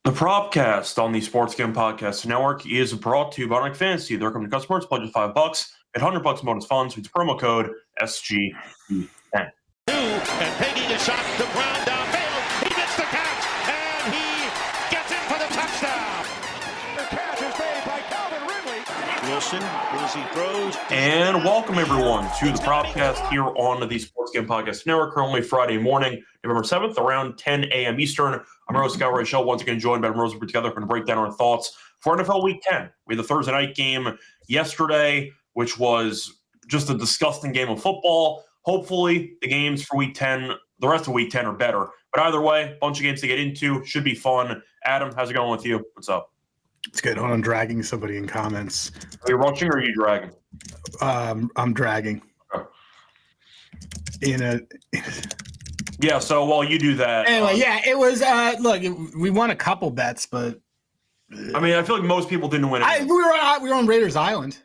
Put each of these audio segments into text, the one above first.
The Propcast on the Sports Game Podcast Network is brought to you by Underdog Fantasy. They're coming to customers, pledge us $5, get $100 bonus funds with the promo code SGPN. And taking a shot to ground downfield. He gets the catch, and he gets in for the touchdown. The catch is made by Calvin Ridley. Wilson, as he throws. And welcome, everyone, to the Propcast here on the Sports Game Podcast Network. Currently Friday morning, November 7th, around 10 a.m. Eastern. I'm Rose Scott Rachel, once again joined by Rose. We're together going to break down our thoughts for NFL Week 10. We had the Thursday night game yesterday, which was just a disgusting game of football. Hopefully, the games for Week 10, the rest of Week 10 are better. But either way, a bunch of games to get into. Should be fun. Adam, how's it going with you? What's up? It's good. Hold on, dragging somebody in comments. Are you rushing or are you dragging? I'm dragging. Okay. Yeah, so while you do that. Anyway, it was, look, we won a couple bets, but. I mean, I feel like most people didn't win it. We were on Raiders Island.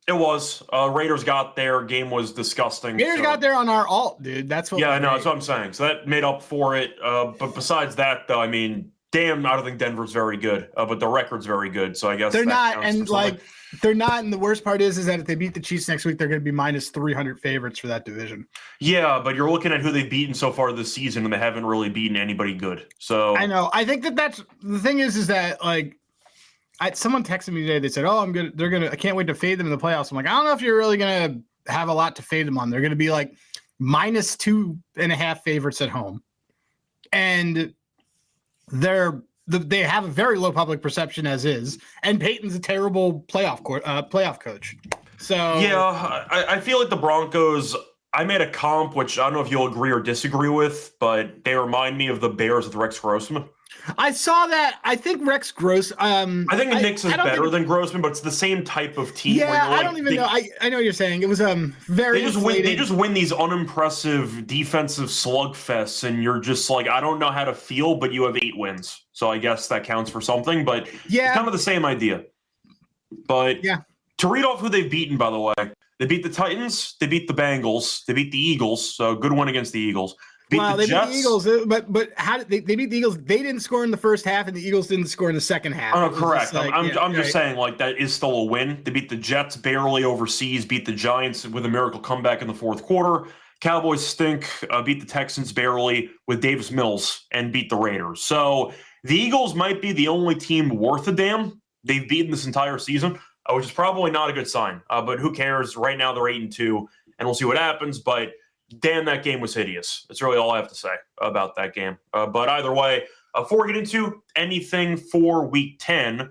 It was. Raiders got there. Game was disgusting. Raiders got there on our alt, dude. That's what. Yeah, I know. That's what I'm saying. So that made up for it. But besides that, though, I mean, damn, I don't think Denver's very good. But the record's very good. So I guess they're not. And they're not. And the worst part is that if they beat the Chiefs next week, they're going to be minus 300 favorites for that division. Yeah, but you're looking at who they've beaten so far this season, and they haven't really beaten anybody good. So I know. I think that's the thing is that like. Someone texted me today. They said, "Oh, I can't wait to fade them in the playoffs." I'm like, I don't know if you're really gonna have a lot to fade them on. They're gonna be like minus 2.5 favorites at home, and they have a very low public perception as is. And Peyton's a terrible playoff coach. So yeah, I feel like the Broncos. I made a comp, which I don't know if you'll agree or disagree with, but they remind me of the Bears with Rex Grossman. I saw that. I think Rex Gross. I think the Knicks is better than Grossman, but it's the same type of team. Yeah, I don't even know. I know what you're saying. It was very. They just win these unimpressive defensive slugfests, and you're just like, I don't know how to feel, but you have 8 wins, so I guess that counts for something. But yeah, it's kind of the same idea. But yeah, to read off who they've beaten, by the way, they beat the Titans, they beat the Bengals, they beat the Eagles. So good win against the Eagles. They beat the Eagles, but how did they beat the Eagles? They didn't score in the first half, and the Eagles didn't score in the second half. Oh, correct. I'm just saying, like, that is still a win. They beat the Jets barely overseas, beat the Giants with a miracle comeback in the fourth quarter. Cowboys stink, beat the Texans barely with Davis Mills, and beat the Raiders. So the Eagles might be the only team worth a damn they've beaten this entire season, which is probably not a good sign. But who cares? Right now they're 8-2, and we'll see what happens. But damn, that game was hideous. That's really all I have to say about that game. But either way, before we get into anything for Week 10,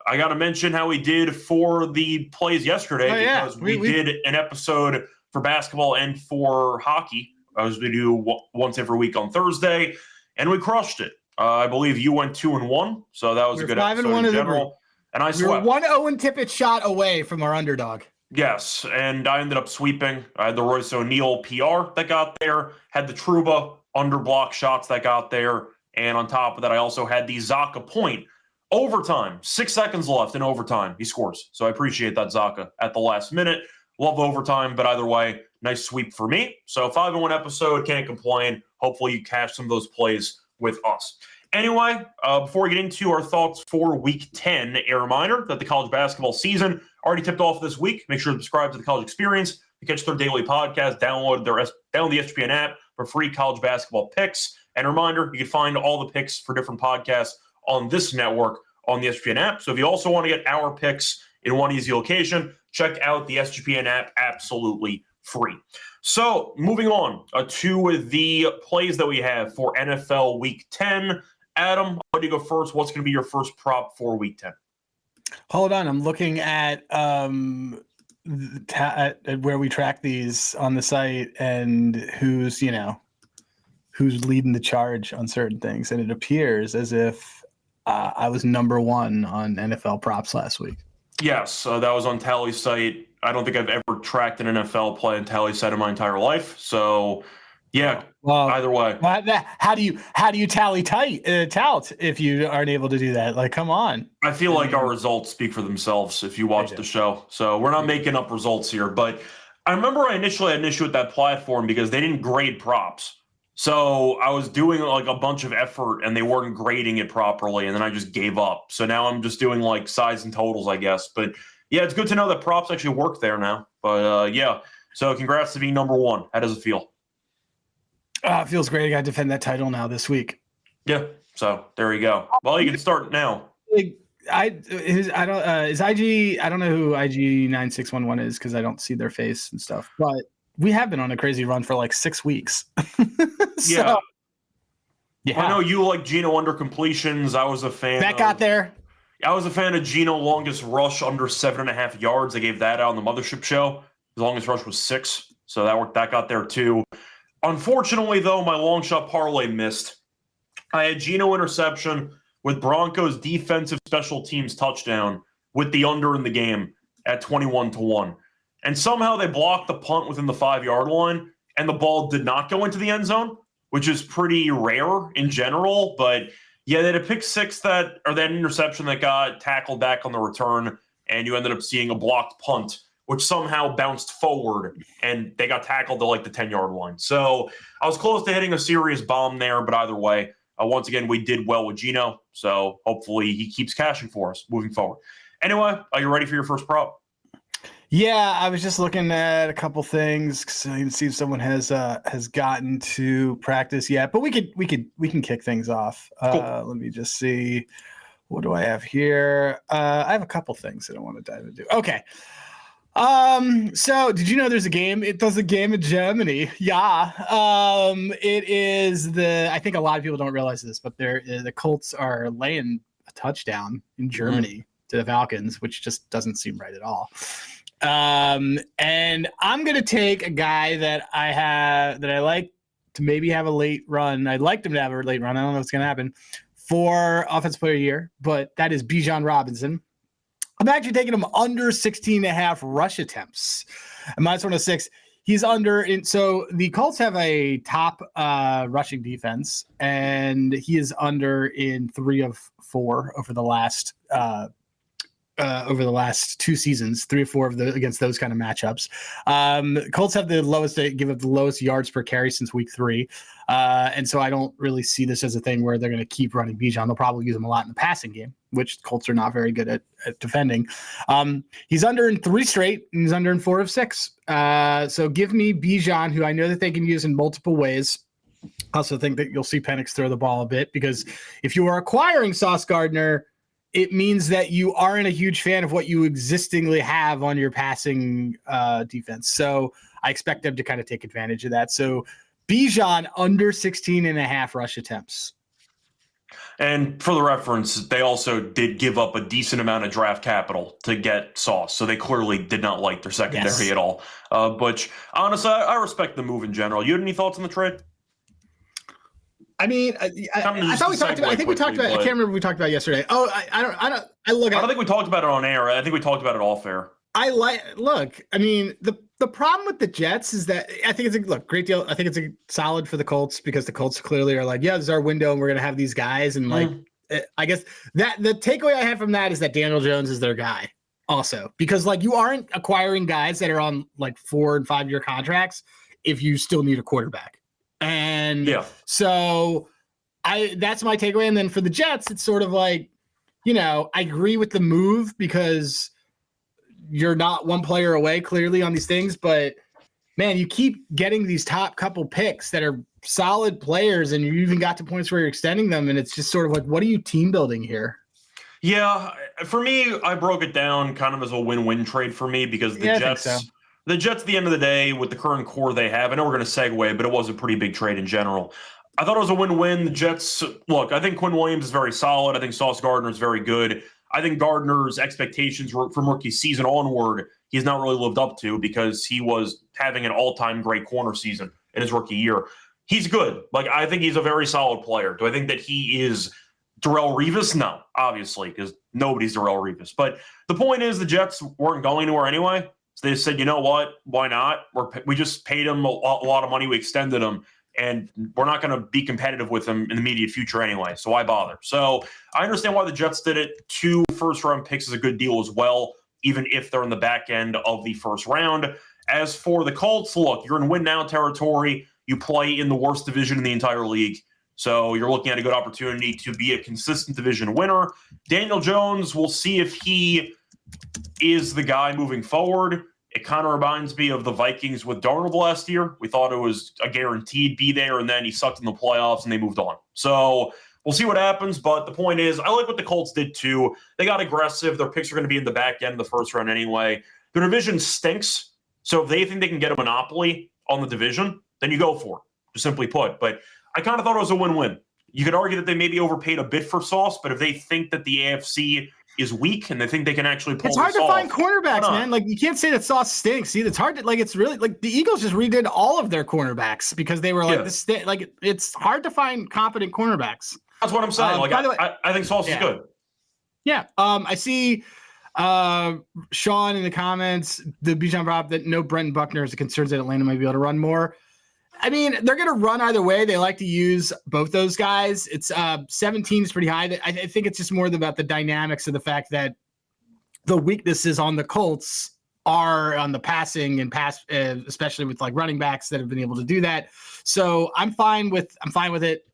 I got to mention how we did for the plays yesterday because we did an episode for basketball and for hockey, as we do once every week on Thursday, and we crushed it. I believe you went 2-1, so that was a good episode in general. And I swept. We were 1-0 Tippett shot away from our underdog. Yes, and I ended up sweeping. I had the Royce O'Neal PR that got there, had the Trouba underblock shots that got there, and on top of that, I also had the Zaka point. Overtime, 6 seconds left in overtime, he scores. So I appreciate that, Zaka, at the last minute. Love overtime, but either way, nice sweep for me. So 5-1 episode, can't complain. Hopefully you catch some of those plays with us. Anyway, before we get into our thoughts for Week 10, a reminder that the college basketball season already tipped off this week. Make sure to subscribe to the College Experience to catch their daily podcast. Download the SGPN app for free college basketball picks. And a reminder, you can find all the picks for different podcasts on this network on the SGPN app. So if you also want to get our picks in one easy location, check out the SGPN app, absolutely free. So moving on to the plays that we have for NFL Week 10. Adam, why do you go first? What's going to be your first prop for Week 10? Hold on. I'm looking at where we track these on the site and who's leading the charge on certain things. And it appears as if I was number 1 on NFL props last week. Yes, that was on Tally's site. I don't think I've ever tracked an NFL play on Tally's site in my entire life. So, yeah, well, either way. How do you tally tout if you aren't able to do that? Like, come on. I feel like our results speak for themselves if you watch the show. So we're not making up results here. But I remember I initially had an issue with that platform because they didn't grade props. So I was doing like a bunch of effort and they weren't grading it properly, and then I just gave up. So now I'm just doing like size and totals, I guess. But yeah, it's good to know that props actually work there now. But yeah, so congrats to being number one. How does it feel? It feels great. I got to defend that title now this week. Yeah, so there you go. Well, you can start now. Is IG? I don't know who IG 9611 is because I don't see their face and stuff. But we have been on a crazy run for like 6 weeks. Yeah. Yeah. I know you like Geno under completions. I was a fan. That got there. I was a fan of Geno longest rush under 7.5 yards. I gave that out on the Mothership show. His longest rush was 6, so that worked. That got there too. Unfortunately, though, my long shot parlay missed. I had Geno interception with Broncos defensive special teams touchdown with the under in the game at 21-1. And somehow they blocked the punt within the 5-yard line, and the ball did not go into the end zone, which is pretty rare in general. But yeah, they had a pick six that interception that got tackled back on the return, and you ended up seeing a blocked punt, which somehow bounced forward, and they got tackled to like the 10-yard line. So I was close to hitting a serious bomb there, but either way, once again, we did well with Geno. So hopefully he keeps cashing for us moving forward. Anyway, are you ready for your first prop? Yeah, I was just looking at a couple things because I can see if someone has gotten to practice yet. But we can kick things off. Cool. Let me just see. What do I have here? I have a couple things that I want to dive into. Okay. So did you know there's a game? It does a game in Germany. Yeah. It is I think a lot of people don't realize this, but the Colts are laying a touchdown in Germany to the Falcons, which just doesn't seem right at all. And I'm going to take a guy that I like to maybe have a late run. I'd like him to have a late run. I don't know what's going to happen for Offensive Player of the Year, but that is Bijan Robinson. I'm actually taking him under 16.5 rush attempts. And minus 106. He's under so the Colts have a top rushing defense, and he is under in 3 of 4 over the last 2 seasons, 3 or 4 of against those kind of matchups. Colts have they give up the lowest yards per carry since week 3. And so I don't really see this as a thing where they're going to keep running Bijan. They'll probably use him a lot in the passing game, which Colts are not very good at defending. He's under in 3 straight, and he's under in 4 of 6. So give me Bijan, who I know that they can use in multiple ways. I also think that you'll see Penix throw the ball a bit, because if you are acquiring Sauce Gardner, it means that you aren't a huge fan of what you existingly have on your passing defense. So I expect them to kind of take advantage of that. So Bijan under 16.5 rush attempts. And for the reference, they also did give up a decent amount of draft capital to get Sauce, so they clearly did not like their secondary at all. But honestly, I respect the move in general. You had any thoughts on the trade? I mean, I thought we talked about. I think we talked about. I can't remember what we talked about yesterday. Oh, I don't think we talked about it on air. I think we talked about it off air. I mean, the problem with the Jets is that I think it's a great deal. I think it's a solid for the Colts, because the Colts clearly are like, yeah, this is our window, and we're gonna have these guys. And I guess that the takeaway I have from that is that Daniel Jones is their guy also, because like you aren't acquiring guys that are on like 4 and 5 year contracts if you still need a quarterback. And so that's my takeaway. And then for the Jets, it's sort of like, I agree with the move, because you're not one player away clearly on these things, but man, you keep getting these top couple picks that are solid players, and you even got to points where you're extending them. And it's just sort of like, what are you team building here? Yeah. For me, I broke it down kind of as a win-win trade for me, because the Jets, at the end of the day, with the current core they have, I know we're going to segue, but it was a pretty big trade in general. I thought it was a win-win. The Jets, look, I think Quinn Williams is very solid. I think Sauce Gardner is very good. I think Gardner's expectations from rookie season onward, he's not really lived up to, because he was having an all-time great corner season in his rookie year. He's good. Like, I think he's a very solid player. Do I think that he is Darrelle Revis? No, obviously, because nobody's Darrelle Revis. But the point is, the Jets weren't going anywhere anyway. So they said, you know what? Why not? We just paid him a lot of money. We extended him, and we're not going to be competitive with him in the immediate future anyway. So why bother? So I understand why the Jets did it. 2 first-round picks is a good deal as well, even if they're in the back end of the first round. As for the Colts, look, you're in win-now territory. you play in the worst division in the entire league. So you're looking at a good opportunity to be a consistent division winner. Daniel Jones, we'll see if he is the guy moving forward. It kind of reminds me of the Vikings with Darnold last year. We thought it was a guaranteed be there, and then he sucked in the playoffs and they moved on. So we'll see what happens, but the point is, I like what the Colts did too. They got aggressive. Their picks are going to be in the back end of the first round anyway. Their division stinks, so if they think they can get a monopoly on the division, then you go for it, just simply put. But I kind of thought it was a win-win. You could argue that they maybe overpaid a bit for Sauce, but if they think that the AFC is weak and they think they can actually pull it's hard this to off, find cornerbacks, man. Like, you can't say that Sauce stinks. See, it's hard to, like, it's really, like, the Eagles just redid all of their cornerbacks because they were like, it's hard to find competent cornerbacks. That's what I'm saying. By the way, I think Sauce is good. Yeah. I see Sean in the comments, the Bijan Rob, that no Brenton Buckner is concerns that Atlanta might be able to run more. I mean, they're going to run either way. They like to use both those guys. It's 17 is pretty high. I think it's just more about the dynamics of the fact that the weaknesses on the Colts are on the passing and pass, especially with like running backs that have been able to do that. So I'm fine with it.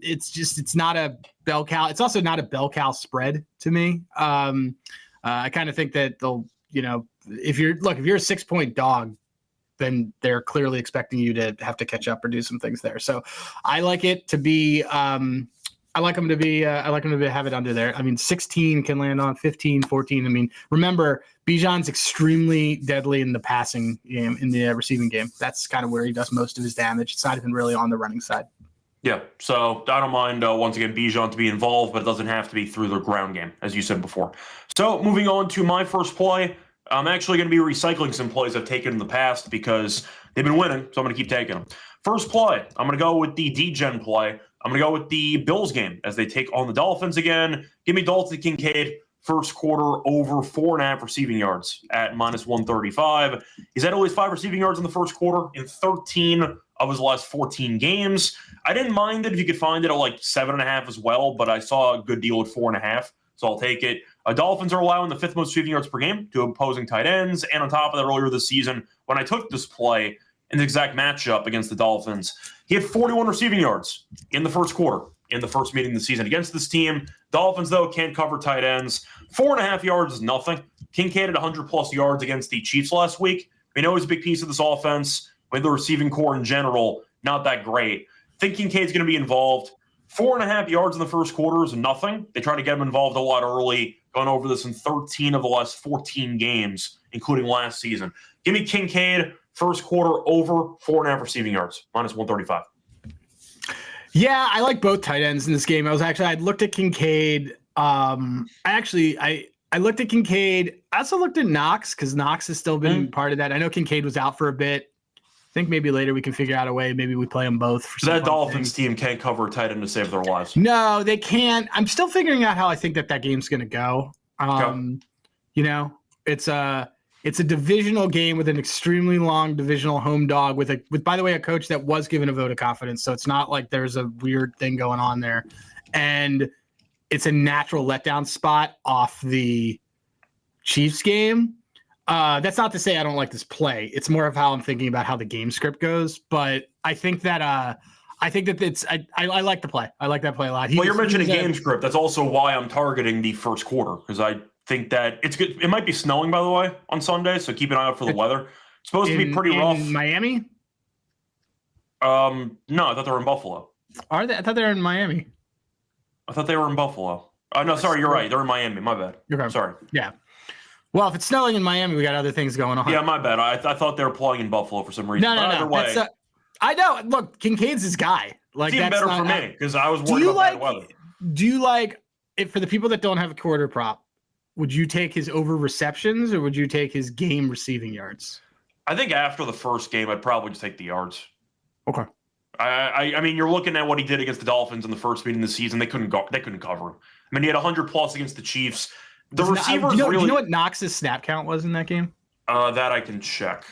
It's not a bell cow. It's also not a bell cow spread to me. I kind of think that they'll, if you're a 6-point dog, then they're clearly expecting you to have to catch up or do some things there. So I like it to be, I like them to have it under there. I mean, 16 can land on 15, 14. I mean, remember, Bijan's extremely deadly in the passing game, in the receiving game. That's kind of where he does most of his damage. It's not even really on the running side. Yeah, so I don't mind, once again, Bijan to be involved, but it doesn't have to be through the ground game, as you said before. So moving on to my first play, I'm actually going to be recycling some plays I've taken in the past because they've been winning, so I'm going to keep taking them. First play, I'm going to go with the D-Gen play. I'm going to go with the Bills game as they take on the Dolphins again. Give me Dalton Kincaid, first quarter over 4.5 receiving yards at -135. He's had at least 5 receiving yards in the first quarter in 13 of his last 14 games. I didn't mind it if you could find it at like 7.5 as well, but I saw a good deal at 4.5, so I'll take it. Dolphins are allowing the 5th most receiving yards per game to opposing tight ends, and on top of that, earlier this season, when I took this play in the exact matchup against the Dolphins, he had 41 receiving yards in the first quarter in the first meeting of the season against this team. Dolphins, though, can't cover tight ends. 4.5 yards is nothing. Kincaid had 100-plus yards against the Chiefs last week. We know he's a big piece of this offense, but the receiving core in general, not that great. I think Kincaid's going to be involved. 4.5 yards in the first quarter is nothing. They try to get him involved a lot early. Gone over this in 13 of the last 14 games, including last season. Give me Kincaid, first quarter over 4.5 receiving yards, -135. Yeah, I like both tight ends in this game. I looked at Kincaid. I looked at Kincaid. I also looked at Knox because Knox has still been part of that. I know Kincaid was out for a bit. I think maybe later we can figure out a way. Maybe we play them both. For that Dolphins team can't cover a tight end to save their lives. No, they can't. I'm still figuring out how I think that game's going to go. It's a divisional game with an extremely long divisional home dog with by the way, a coach that was given a vote of confidence. So it's not like there's a weird thing going on there. And it's a natural letdown spot off the Chiefs game. That's not to say I don't like this play. It's more of how I'm thinking about how the game script goes. But I think that I like the play. I like that play a lot. You're mentioning game script. That's also why I'm targeting the first quarter, because I think that it's good. It might be snowing, by the way, on Sunday, so keep an eye out for the weather. It's supposed to be pretty rough. In Miami? No, I thought they were in Buffalo. Are they? I thought they were in Miami. I thought they were in Buffalo. No, sorry, you're right. They're in Miami. My bad. Okay. Sorry. Yeah. Well, if it's snowing in Miami, we got other things going on. Yeah, my bad. I thought they were playing in Buffalo for some reason. No. Either way, I know. Look, Kincaid's his guy. Like, it's even better for me because I was worried about bad weather. Do you like it for the people that don't have a quarter prop? Would you take his over receptions or would you take his game receiving yards? I think after the first game, I'd probably just take the yards. Okay. I mean, you're looking at what he did against the Dolphins in the first meeting of the season. They couldn't cover him. I mean, he had 100+ against the Chiefs. The receivers do you know what Knox's snap count was in that game? That I can check.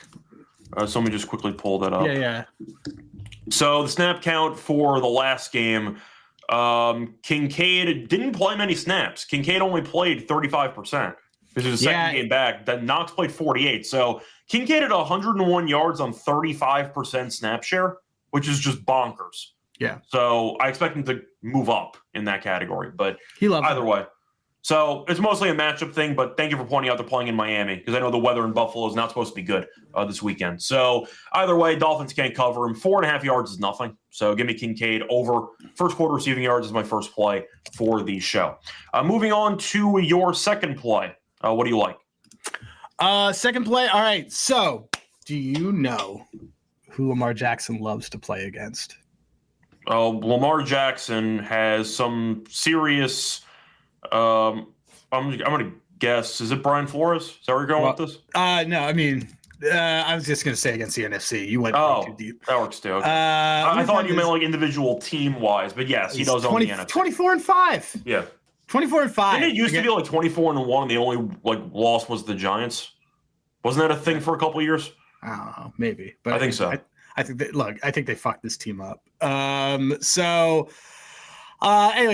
So let me just quickly pull that up. Yeah. So the snap count for the last game, Kincaid didn't play many snaps. Kincaid only played 35%. This is the second game back. That Knox played 48. So Kincaid had 101 yards on 35% snap share, which is just bonkers. Yeah. So I expect him to move up in that category, but He loves either way. So it's mostly a matchup thing, but thank you for pointing out they're playing in Miami because I know the weather in Buffalo is not supposed to be good this weekend. So either way, Dolphins can't cover him. 4.5 yards is nothing. So give me Kincaid over first quarter receiving yards is my first play for the show. Moving on to your second play. What do you like? Second play. All right. So do you know who Lamar Jackson loves to play against? Lamar Jackson has some serious. I'm going to guess. Is it Brian Flores? Is that where you're going with this? No. I mean, I was just going to say against the NFC. You went way too deep. That works too. Okay. I thought you meant like individual team wise, but yes, he does own the NFC. 24-5. Yeah. 24-5. Didn't it used to be like 24-1, and the only like loss was the Giants? Wasn't that a thing for a couple of years? I don't know, maybe, but I think so. I think I think they fucked this team up. Anyways,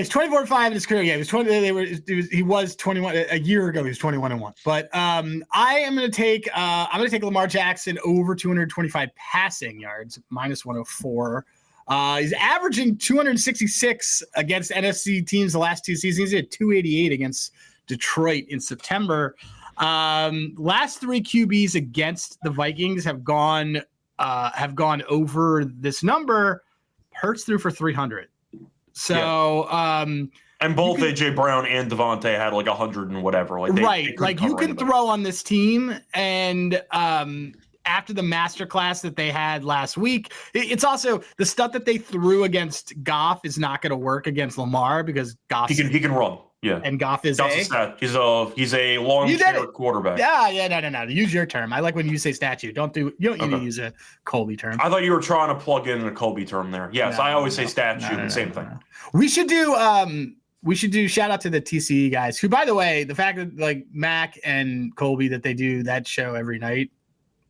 24-5 in his career. Yeah, he was 21 a year ago. He was 21-1. But I'm going to take Lamar Jackson over 225 passing yards, minus 104. He's averaging 266 against NFC teams the last two seasons. He had 288 against Detroit in September. Last three QBs against the Vikings have gone over this number. Hurts threw for 300. So, and both AJ Brown and Devontae had like 100 and whatever. Like they like you can throw on this team, and after the masterclass that they had last week, it's also the stuff that they threw against Goff is not going to work against Lamar because Goff he can run. Yeah, and Goff is he's a long quarterback. No. Use your term. I like when you say statue. You don't need to use a Colby term. I thought you were trying to plug in a Colby term there. Yes, I always say statue. Same thing. We should do shout out to the TCE guys who, by the way, the fact that like Mac and Colby that they do that show every night.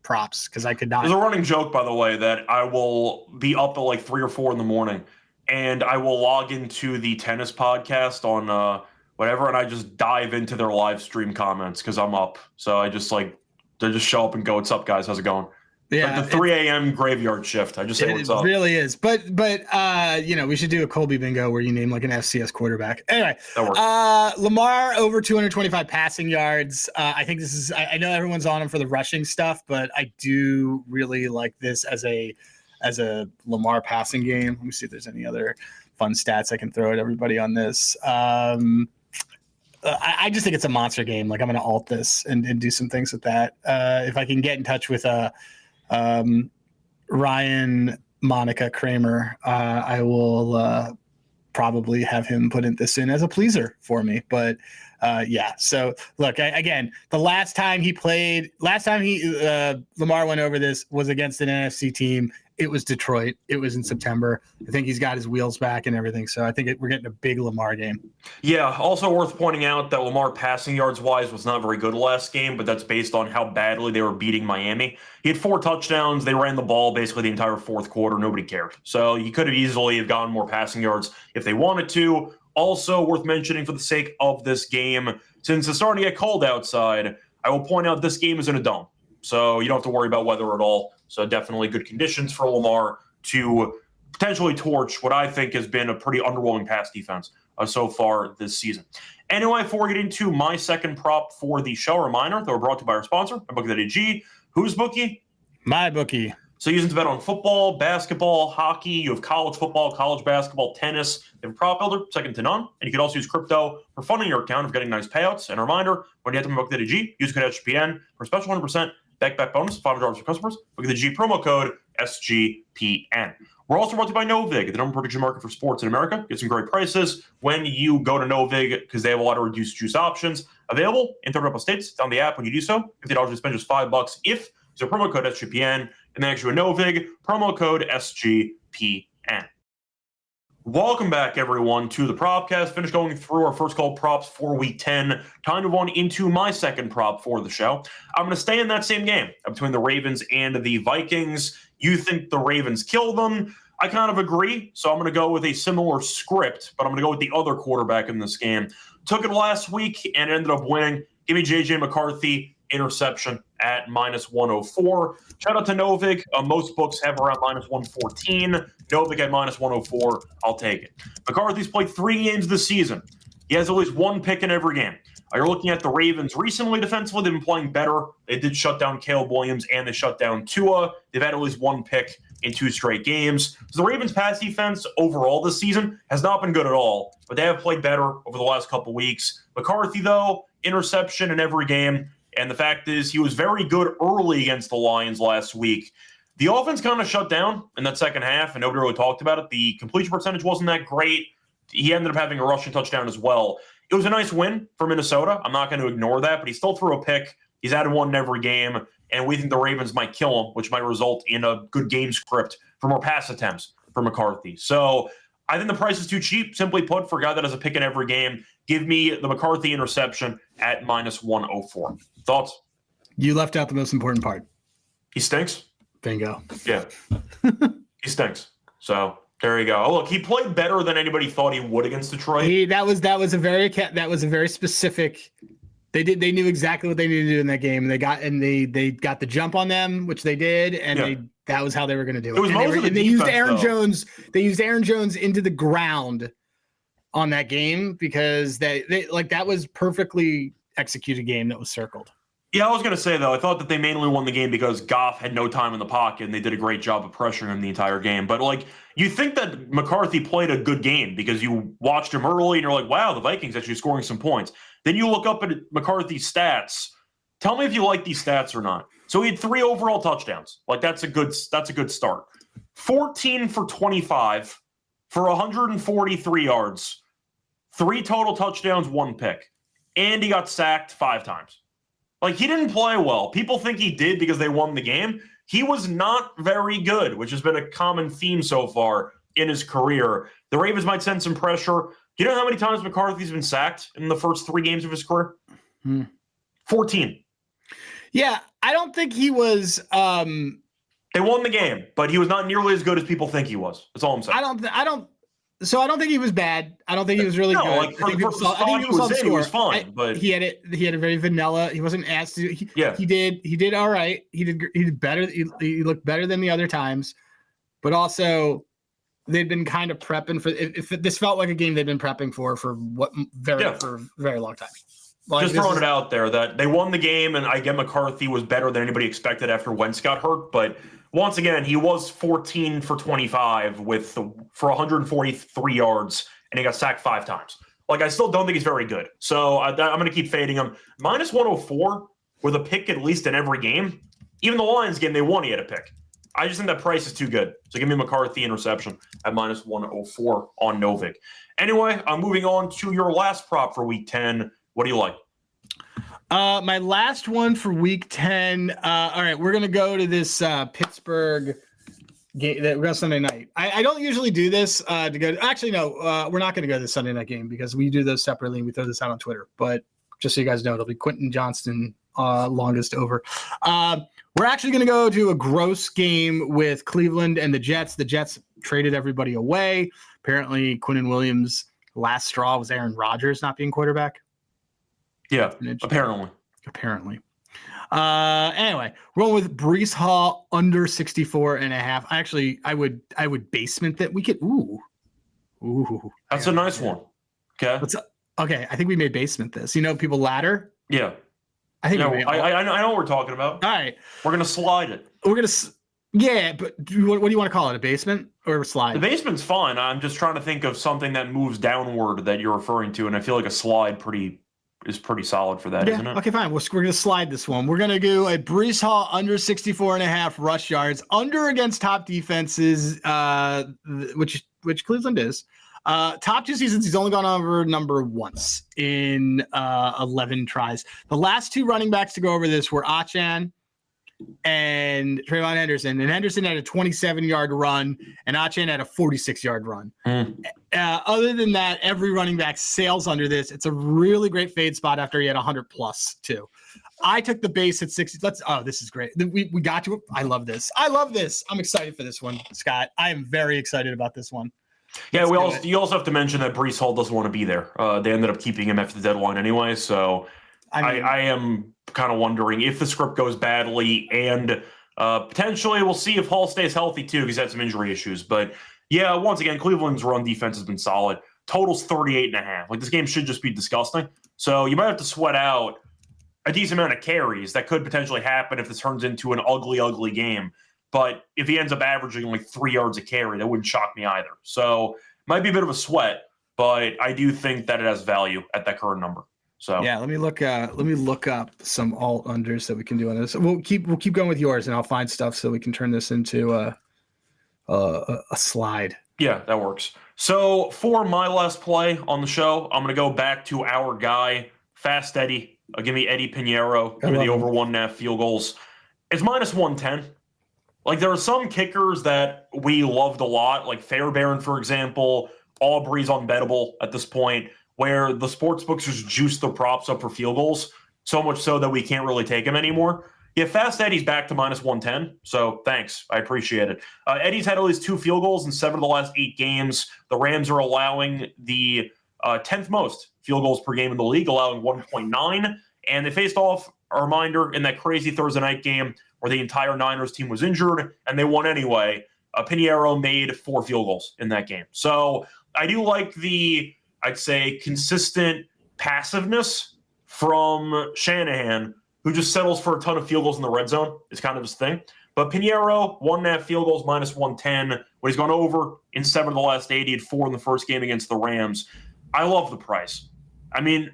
Props, because I could not. There's a running joke, by the way, that I will be up at like 3 or 4 in the morning, and I will log into the tennis podcast on whatever, and I just dive into their live stream comments because I'm up. So I just they just show up and go, "What's up, guys? How's it going?" Yeah, like the 3 a.m. graveyard shift. I just say what's up. It really is. But we should do a Colby bingo where you name like an FCS quarterback. Anyway, that works. Lamar over 225 passing yards. I think this is. I know everyone's on him for the rushing stuff, but I do really like this as a Lamar passing game. Let me see if there's any other fun stats I can throw at everybody on this. I just think it's a monster game. Like I'm going to alt this and do some things with that. If I can get in touch with Ryan Monica Kramer, I will probably have him put this in as a pleaser for me. But so look, again, the last time Lamar went over this was against an NFC team. It was Detroit. It was in September. I think he's got his wheels back and everything. So I think we're getting a big Lamar game. Yeah. Also worth pointing out that Lamar passing yards wise was not very good last game, but that's based on how badly they were beating Miami. He had 4 touchdowns. They ran the ball basically the entire fourth quarter. Nobody cared. So he could have easily have gotten more passing yards if they wanted to. Also worth mentioning for the sake of this game, since it's starting to get cold outside, I will point out this game is in a dome. So you don't have to worry about weather at all. So definitely good conditions for Lamar to potentially torch what I think has been a pretty underwhelming pass defense so far this season. Anyway, before we get into my second prop for the show, reminder that we're brought to you by our sponsor, MyBookie.ag. Who's Bookie? MyBookie. So using to bet on football, basketball, hockey, you have college football, college basketball, tennis. They have a prop builder, second to none. And you can also use crypto for funding your account of getting nice payouts. And a reminder, when you head to MyBookie.ag, use code SGPN for a special 100% back bonus, $500 for customers. Look at the G promo code SGPN. We're also brought to you by Novig, the number one prediction market for sports in America. Get some great prices when you go to Novig because they have a lot of reduced juice options available in 30 states. It's on the app when you do so. $50 to spend just $5 if so promo code SGPN and then actually a Novig promo code SGPN. Welcome back, everyone, to the Propcast. Finished going through our first call props for Week 10. Time to move on into my second prop for the show. I'm going to stay in that same game between the Ravens and the Vikings. You think the Ravens kill them? I kind of agree, so I'm going to go with a similar script, but I'm going to go with the other quarterback in this game. Took it last week and ended up winning. Give me J.J. McCarthy, interception at -104. Shout out to Novik. Most books have around -114. Novik at -104. I'll take it. McCarthy's played 3 games this season. He has at least 1 pick in every game. You're looking at the Ravens recently defensively. They've been playing better. They did shut down Caleb Williams and they shut down Tua. They've had at least 1 pick in 2 straight games. So the Ravens pass defense overall this season has not been good at all, but they have played better over the last couple weeks. McCarthy, though, interception in every game. And the fact is he was very good early against the Lions last week. The offense kind of shut down in that second half, and nobody really talked about it. The completion percentage wasn't that great. He ended up having a rushing touchdown as well. It was a nice win for Minnesota. I'm not going to ignore that, but he still threw a pick. He's added 1 in every game, and we think the Ravens might kill him, which might result in a good game script for more pass attempts for McCarthy. So I think the price is too cheap, simply put, for a guy that has a pick in every game. Give me the McCarthy interception at -104. Thoughts? You left out the most important part. He stinks? Bingo. Yeah. He stinks. So there you go. Oh, look, he played better than anybody thought he would against Detroit. That was a very specific. They knew exactly what they needed to do in that game. They got the jump on them, which they did, and that was how they were going to do it. It was mostly they used Aaron Jones. They used Aaron Jones into the ground on that game because that was perfectly executed game that was circled. Yeah, I was going to say, though, I thought that they mainly won the game because Goff had no time in the pocket, and they did a great job of pressuring him the entire game. But, you think that McCarthy played a good game because you watched him early, and you're like, wow, the Vikings actually scoring some points. Then you look up at McCarthy's stats. Tell me if you like these stats or not. So he had 3 overall touchdowns. That's a good start. 14 for 25 for 143 yards, 3 total touchdowns, 1 pick. And he got sacked 5 times. He didn't play well. People think he did because they won the game. He was not very good, which has been a common theme so far in his career. The Ravens might send some pressure. Do you know how many times McCarthy's been sacked in the first 3 games of his career? 14. Yeah, I don't think he was. They won the game, but he was not nearly as good as people think he was. That's all I'm saying. So I don't think he was bad. I don't think he was really good. I think he was fine, but he had a very vanilla. He wasn't asked to. He did all right. He did better. He looked better than the other times, but also they'd been kind of prepping for. If this felt like a game they'd been prepping for a very long time. Just throwing it out there that they won the game, and I get McCarthy was better than anybody expected after Wentz got hurt, but. Once again, he was 14 for 25 for 143 yards, and he got sacked 5 times. I still don't think he's very good. So I'm going to keep fading him. -104 with a pick at least in every game. Even the Lions game, they won, he had a pick. I just think that price is too good. So give me McCarthy interception at -104 on Novik. Anyway, I'm moving on to your last prop for Week 10. What do you like? My last one for Week 10. All right, we're gonna go to this Pittsburgh game that we got Sunday night. I don't usually do this to go. Actually, no, we're not gonna go to the Sunday night game because we do those separately and we throw this out on Twitter. But just so you guys know, it'll be Quentin Johnston longest over. We're actually gonna go to a gross game with Cleveland and the Jets. The Jets traded everybody away. Apparently, Quinnen Williams' last straw was Aaron Rodgers not being quarterback. Yeah, apparently. Anyway, we're going with Breece Hall under 64.5. Actually, I would basement that. We could. Ooh. That's a nice one. Okay. Okay, I think we may basement this. People ladder. Yeah. I think. I know what we're talking about. All right. We're gonna slide it. Yeah, but what do you want to call it? A basement or a slide? The basement's fine. I'm just trying to think of something that moves downward that you're referring to, and I feel like a slide is pretty solid for that, isn't it? Okay, fine. We're going to slide this one. We're going to do a Breece Hall under 64.5 rush yards, under against top defenses, which Cleveland is. Top 2 seasons, he's only gone over number once in 11 tries. The last 2 running backs to go over this were Achane and Trayvon Henderson. And Henderson had a 27-yard run, and Achane had a 46-yard run. Other than that, every running back sails under this. It's a really great fade spot after he had 100+ too. I took the base at 60. This is great. We got you. I love this. I'm excited for this one, Scott. I am very excited about this one. Yeah, you also have to mention that Breece Hall doesn't want to be there. They ended up keeping him after the deadline anyway, so I am kind of wondering if the script goes badly, and potentially we'll see if Hall stays healthy too, because he's had some injury issues. But yeah, once again, Cleveland's run defense has been solid. Total's 38.5. Like, this game should just be disgusting. So you might have to sweat out a decent amount of carries. That could potentially happen if this turns into an ugly, ugly game. But if he ends up averaging like 3 yards a carry, that wouldn't shock me either. So might be a bit of a sweat, but I do think that it has value at that current number. So yeah, let me look up some alt unders that we can do on this. We'll keep going with yours, and I'll find stuff so we can turn this into a slide. Yeah, that works. So for my last play on the show, I'm going to go back to our guy, Fast Eddie. Give me Eddie Pinheiro. Give me the over 1.5 field goals. It's minus 110. Like, there are some kickers that we loved a lot, like Fairbairn, for example. Aubrey's unbettable at this point, where the sports books just juice the props up for field goals, so much so that we can't really take him anymore. Yeah, Fast Eddie's back to minus 110, so thanks. I appreciate it. Eddie's had at least 2 field goals in 7 of the last 8 games. The Rams are allowing the 10th most field goals per game in the league, allowing 1.9. And they faced off, a reminder, in that crazy Thursday night game where the entire Niners team was injured, and they won anyway. Pinheiro made 4 field goals in that game. So I do like the, I'd say, consistent passiveness from Shanahan, who just settles for a ton of field goals in the red zone. Is kind of his thing. But Pinheiro, 1.5 field goals, minus 110. When he's gone over in 7 of the last 8, he had 4 in the first game against the Rams. I love the price. I mean,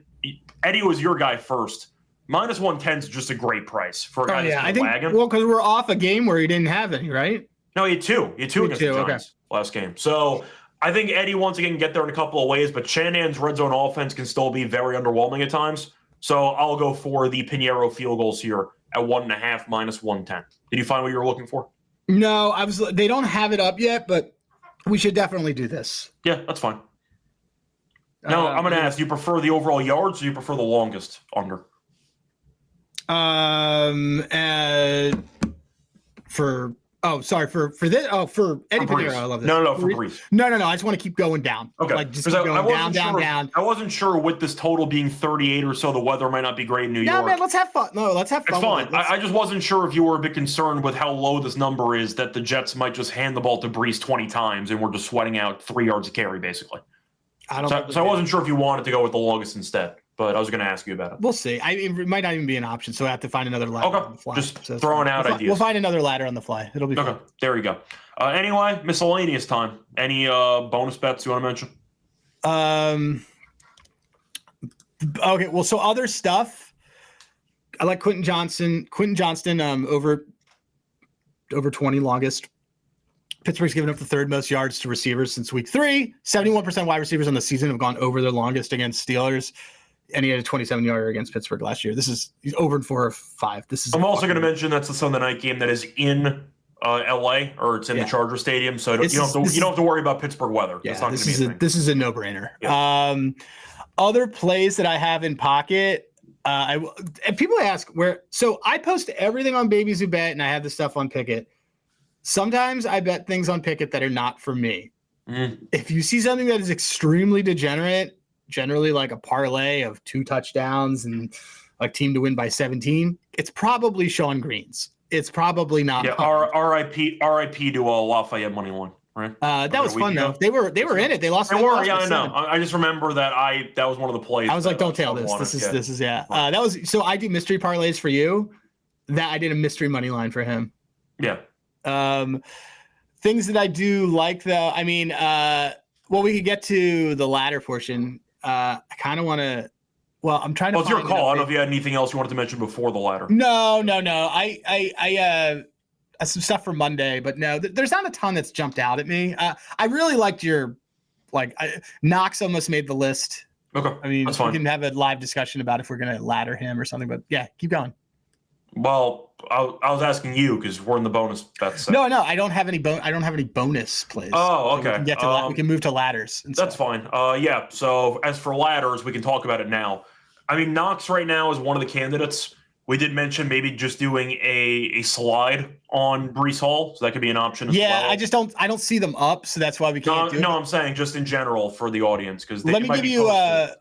Eddie was your guy first. Minus 110 is just a great price for a guy that's lagging. Well, because we're off a game where he didn't have any, right? No, he had 2. He had 2 against the Giants last game. So I think Eddie, once again, can get there in a couple of ways, but Shanahan's red zone offense can still be very underwhelming at times. So I'll go for the Pinheiro field goals here at 1.5 minus 110. Did you find what you were looking for? No, they don't have it up yet, but we should definitely do this. Yeah, that's fine. Now, I'm going to ask, do you prefer the overall yards or do you prefer the longest under? For Eddie Pinheiro, I love this. No, for Brees. No. I just want to keep going down. Okay. Like, just keep going down. I wasn't sure with this total being 38 or so, the weather might not be great in New York. Yeah, man, let's have fun. No, let's have fun. It's fine. I just wasn't sure if you were a bit concerned with how low this number is, that the Jets might just hand the ball to Brees 20 times and we're just sweating out 3 yards a carry, basically. I wasn't sure if you wanted to go with the longest instead, but I was going to ask you about it. We'll see. It might not even be an option, so I have to find another ladder on the fly. Just throwing out ideas. We'll find another ladder on the fly. It'll be fun. There you go. Anyway, miscellaneous time. Any bonus bets you want to mention? Okay, well, so other stuff. I like Quentin Johnston over 20 longest. Pittsburgh's given up the 3rd most yards to receivers since week 3. 71% wide receivers on the season have gone over their longest against Steelers. And he had a 27-yarder against Pittsburgh last year. He's over 4 or 5. I'm also going to mention that's the Sunday night game that is in LA, or it's in the Charger Stadium, so you don't have to worry about Pittsburgh weather. Yeah, this is a no-brainer. Yeah. Other plays that I have in pocket, and people ask where. So I post everything on Babies Who Bet, and I have the stuff on Pickett. Sometimes I bet things on Pickett that are not for me. If you see something that is extremely degenerate, generally like a parlay of 2 touchdowns and a team to win by 17, it's probably Sean Green's. It's probably not. Yeah, RIP to Lafayette money line, right? That was fun though. They were in it. They lost. They were. Yeah, I know. I just remember that was one of the plays. I was like, don't tell this. This is. That was so. I do mystery parlays for you. That I did a mystery money line for him. Yeah. Things that I do like though. I mean, we could get to the latter portion. I kind of want to. Well, I'm trying to. Well, it's your call. I don't know if you had anything else you wanted to mention before the ladder. No. I some stuff for Monday, but no, there's not a ton that's jumped out at me. I really liked your, Knox almost made the list. Okay, I mean, that's fine. We can have a live discussion about if we're going to ladder him or something, but yeah, keep going. Well, I was asking you because we're in the bonus bets. No, I don't have any bonus plays. Oh, okay. We can move to ladders. That's fine. Yeah. So as for ladders, we can talk about it now. I mean, Knox right now is one of the candidates. We did mention maybe just doing a slide on Breece Hall, so that could be an option as well. I don't see them up, so that's why we can't do it. No, I'm saying just in general for the audience, because let me give you a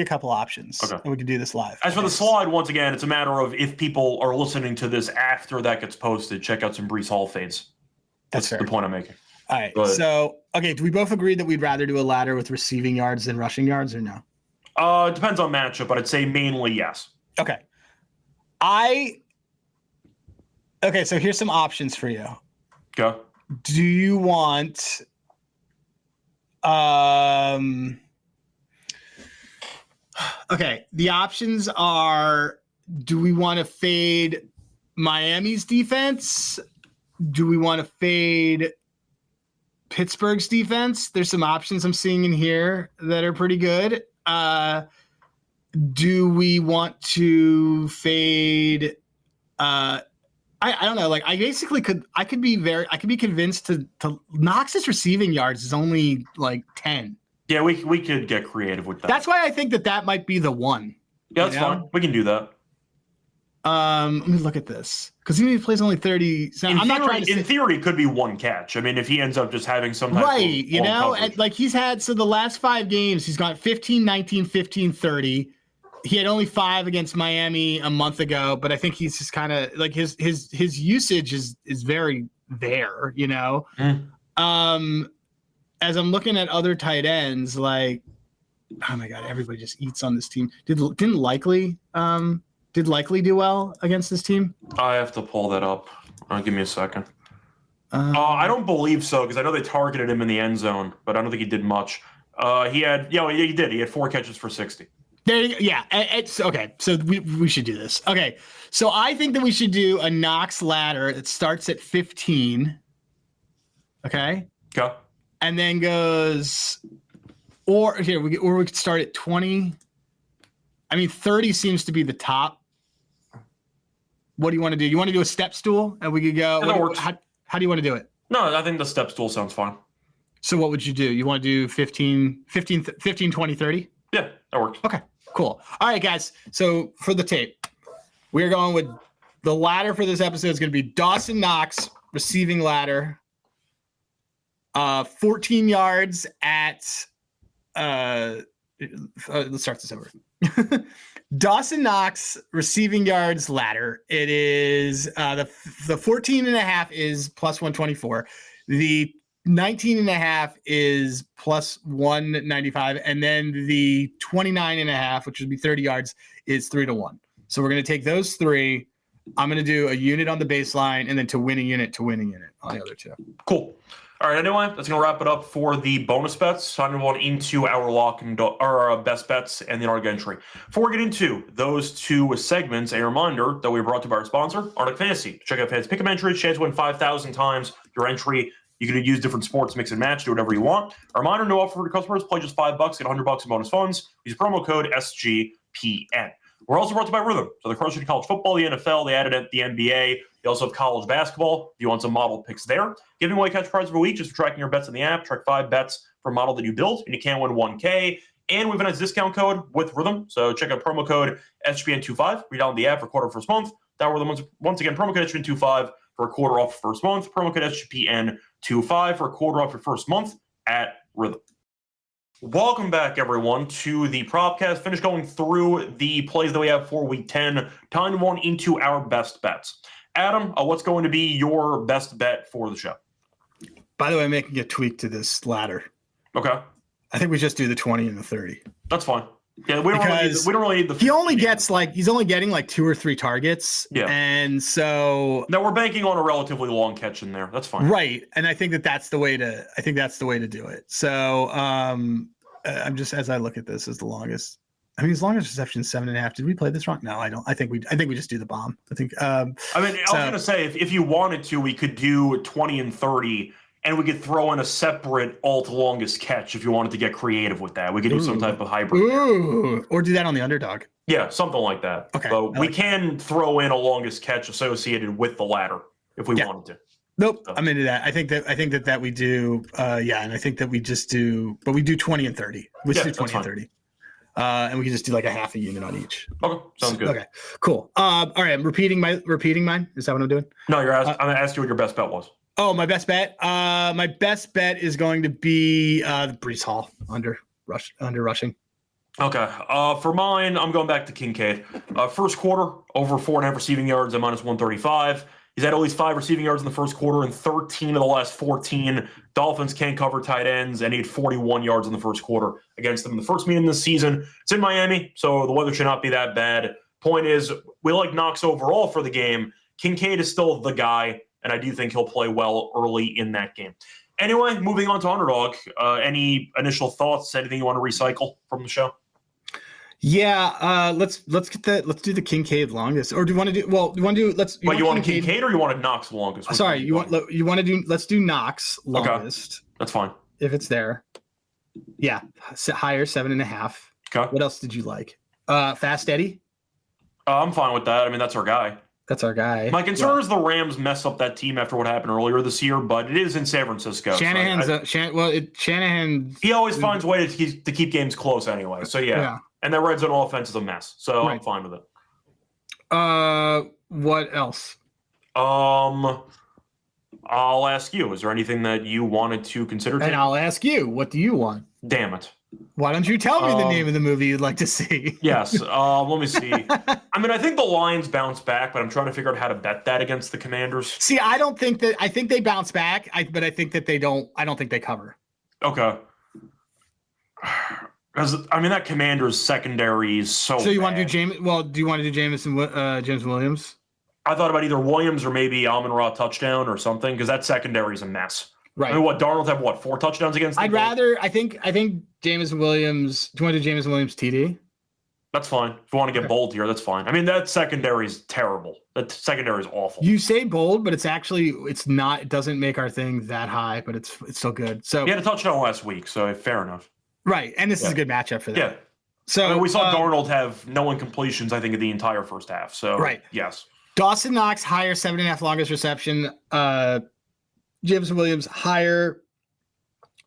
couple options, okay, and we can do this live. As for the slide, once again, it's a matter of if people are listening to this after that gets posted, check out some Breece Hall fades. That's the point I'm making. All right. So, okay, do we both agree that we'd rather do a ladder with receiving yards than rushing yards, or no? It depends on matchup, but I'd say mainly yes. Okay. So here's some options for you. Go. Do you want okay, the options are, do we want to fade Miami's defense? Do we want to fade Pittsburgh's defense? There's some options I'm seeing in here that are pretty good. Do we want to fade I don't know. Like, I could be convinced to Knox's receiving yards is only like 10. Yeah, we could get creative with that. That's why I think that might be the one. Yeah, that's fine. We can do that. Let me look at this, because he plays only 30. So in theory, it could be one catch. I mean, if he ends up just having some type of you know, and like he's had, so the last 5 games, he's got 15, 19, 15, 30. He had only 5 against Miami a month ago, but I think he's just kind of like his usage is very there, you know. As I'm looking at other tight ends, like, oh my God, everybody just eats on this team. Didn't Likely do well against this team? I have to pull that up. Give me a second. I don't believe so, because I know they targeted him in the end zone, but I don't think he did much. He did. He had 4 catches for 60. It's okay. So we should do this. Okay, so I think that we should do a Knox ladder that starts at 15. Okay. Okay. And then goes, or we could start at 20. I mean, 30 seems to be the top. What do you want to do? You want to do a step stool, and we could go. How do you want to do it? No, I think the step stool sounds fine. So what would you do? You want to do 15, 20, 30? Yeah, that works. Okay, cool. All right, guys. So for the tape, we're going with the ladder for this episode is going to be Dawson Knox receiving ladder, 14 yards at. Let's start this over. Dawson Knox receiving yards ladder. It is the 14.5 is plus 124. The 19.5 is plus 195, and then the 29.5, which would be 30 yards, is 3-1. So we're going to take those 3. I'm going to do a unit on the baseline, and then to win a unit on the other 2. Cool. All right, anyway, that's going to wrap it up for the bonus bets. Time to go into our lock and our best bets and the target entry. Before we get into those 2 segments, a reminder that we brought to by our sponsor, Underdog Fantasy. Check out Fantasy Pick'em entry, chance to win 5,000 times your entry. You can use different sports, mix and match, do whatever you want. A reminder, no offer for customers. Play just $5, get $100 in bonus funds. Use promo code SGPN. We're also brought to you by Rhythm. So the cross to college football, the NFL, they added the NBA. They also have college basketball. If you want some model picks there. Giving away cash prize every week just for tracking your bets in the app. Track 5 bets for a model that you build, and you can win $1K. And we have a nice discount code with Rhythm. So check out promo code SGPN25. Read down the app for quarter first month. That were the ones, once again, promo code SGPN25 for a quarter off first month. Promo code SGPN25 for a quarter off your first month at Rhythm. Welcome back, everyone, to the Propcast. Finish going through the plays that we have for Week 10. Time to go into our best bets. Adam, what's going to be your best bet for the show? By the way, I'm making a tweak to this ladder. Okay. I think we just do the 20 and the 30. That's fine. Yeah, we don't really need the. He's only getting like 2 or 3 targets. Yeah. And so. Now we're banking on a relatively long catch in there. That's fine. Right. And I think that's the way to do it. So I'm just, as I look at this, as the longest. I mean, as long as reception 7.5. Did we play this wrong? No, I don't. I think we just do the bomb. I think. I was gonna say if you wanted to, we could do 20 and 30, and we could throw in a separate alt longest catch if you wanted to get creative with that. We could do some type of hybrid. Or do that on the underdog. Yeah, something like that. Okay. But we can throw in a longest catch associated with the ladder if we wanted to. Nope, I'm into that. I think that we do. And I think that we just do, but we do 20 and 30. We do 20 and 30. And we can just do like a half a unit on each. Okay, sounds good. Okay, cool. All right, I'm repeating mine. Is that what I'm doing? No, I'm going to ask you what your best bet was. Oh, my best bet. My best bet is going to be Breece Hall under rushing. Okay. For mine, I'm going back to Kincaid. First quarter, over 4.5 receiving yards at -135. He's had at least 5 receiving yards in the first quarter and 13 of the last 14. Dolphins can't cover tight ends, and he had 41 yards in the first quarter against them in the first meeting this season. It's in Miami, so the weather should not be that bad. Point is, we like Knox overall for the game. Kincaid is still the guy, and I do think he'll play well early in that game. Anyway, moving on to Underdog. Any initial thoughts? Anything you want to recycle from the show? Yeah, let's do the Kincaid longest, or do you want to do? Well, you want to do? You want Kincaid or you want Knox longest? Want to do? Let's do Knox longest. Okay. That's fine if it's there. Yeah, higher 7.5. Okay. What else did you like? Fast Eddie. I'm fine with that. I mean, that's our guy. That's our guy. My concern is the Rams mess up that team after what happened earlier this year, but it is in San Francisco. Shanahan. He always finds a way to keep games close anyway. So yeah. And that red zone offense is a mess. So right. I'm fine with it. What else? I'll ask you. Is there anything that you wanted to consider? And I'll ask you. What do you want? Damn it. Why don't you tell me the name of the movie you'd like to see? Yes. Let me see. I mean, I think the Lions bounce back, but I'm trying to figure out how to bet that against the Commanders. See, I think they bounce back, but I think that they don't. I don't think they cover. Okay. Because I mean, that Commanders secondary is so. So you want to do James? Well, do you want to do James Williams? I thought about either Williams or maybe Amon-Ra touchdown or something because that secondary is a mess. Right. I mean, Darnold have 4 touchdowns against them? I think Jameson Williams. Do you want to do Jameson Williams TD? That's fine. If you want to get bold here, that's fine. I mean, that secondary is terrible. That secondary is awful. You say bold, but it's not. It doesn't make our thing that high, but it's still good. So he had a touchdown last week, so fair enough. Right, and this is a good matchup for that. Yeah. So I mean, we saw Darnold have no incompletions, I think, in the entire first half. So right. Yes. Dawson Knox higher 7.5 longest reception. James Williams higher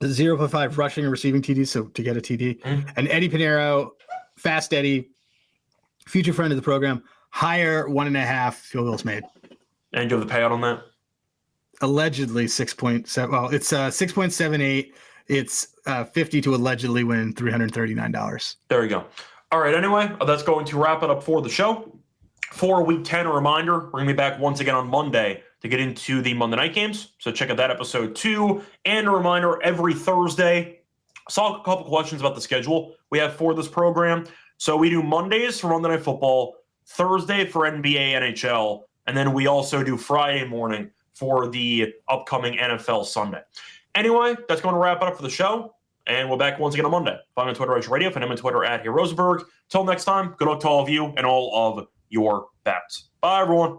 0.5 rushing or receiving TD, so to get a TD. Mm-hmm. And Eddie Pinheiro, Fast Eddie, future friend of the program, higher 1.5 field goals made. And you have the payout on that? Allegedly 6.7. Well, it's 6.78. It's 50 to allegedly win $339. There you go. All right. Anyway, that's going to wrap it up for the show. For Week 10, a reminder, we're going to be back once again on Monday to get into the Monday night games. So check out that episode too. And a reminder, every Thursday, saw a couple questions about the schedule we have for this program. So we do Mondays for Monday Night Football, Thursday for NBA, NHL, and then we also do Friday morning for the upcoming NFL Sunday. Anyway, that's going to wrap it up for the show, and we're back once again on Monday. Find me on Twitter at Radio, find him on Twitter at Rosenberg. Till next time, good luck to all of you and all of your bets. Bye, everyone.